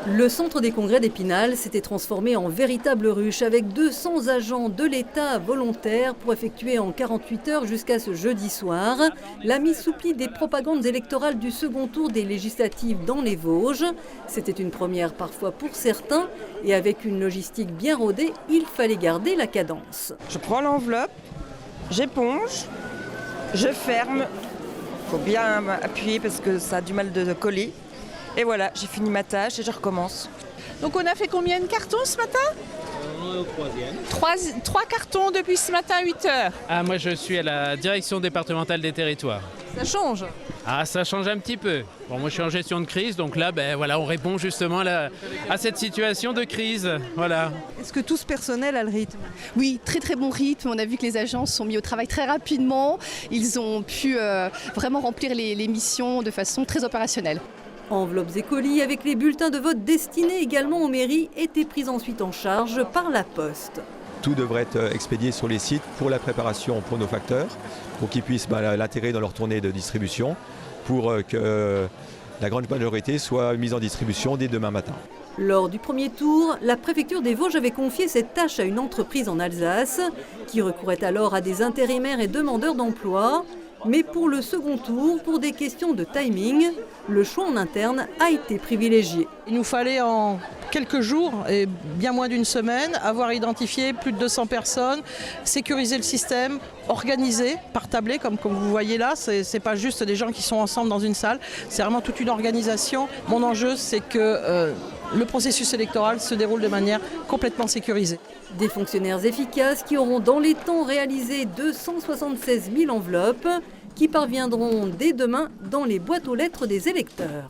Le centre des congrès d'Épinal s'était transformé en véritable ruche avec 200 agents de l'État volontaires pour effectuer en 48 heures jusqu'à ce jeudi soir la mise sous pli des propagandes électorales du second tour des législatives dans les Vosges. C'était une première parfois pour certains et avec une logistique bien rodée, il fallait garder la cadence. Je prends l'enveloppe, j'éponge, je ferme. Il faut bien appuyer parce que ça a du mal de coller. Et voilà, j'ai fini ma tâche et je recommence. Donc on a fait combien de cartons ce matin? Troisième. Trois cartons depuis ce matin à 8 heures. Ah, moi je suis à la direction départementale des territoires. Ça change. Ah, ça change un petit peu. Bon, moi je suis en gestion de crise, donc là, voilà, on répond justement à cette situation de crise. Voilà. Est-ce que tout ce personnel a le rythme? Oui, très très bon rythme. On a vu que les agents se sont mis au travail très rapidement. Ils ont pu vraiment remplir les missions de façon très opérationnelle. Enveloppes et colis avec les bulletins de vote destinés également aux mairies étaient pris ensuite en charge par la Poste. Tout devrait être expédié sur les sites pour la préparation pour nos facteurs, pour qu'ils puissent l'intégrer dans leur tournée de distribution, pour que la grande majorité soit mise en distribution dès demain matin. Lors du premier tour, la préfecture des Vosges avait confié cette tâche à une entreprise en Alsace, qui recourait alors à des intérimaires et demandeurs d'emploi. Mais pour le second tour, pour des questions de timing, le choix en interne a été privilégié. Il nous fallait en quelques jours, et bien moins d'une semaine, avoir identifié plus de 200 personnes, sécuriser le système, organiser par tablé, comme vous voyez là. C'est pas juste des gens qui sont ensemble dans une salle, c'est vraiment toute une organisation. Mon enjeu, c'est que le processus électoral se déroule de manière complètement sécurisée. Des fonctionnaires efficaces qui auront dans les temps réalisé 276 000 enveloppes qui parviendront dès demain dans les boîtes aux lettres des électeurs.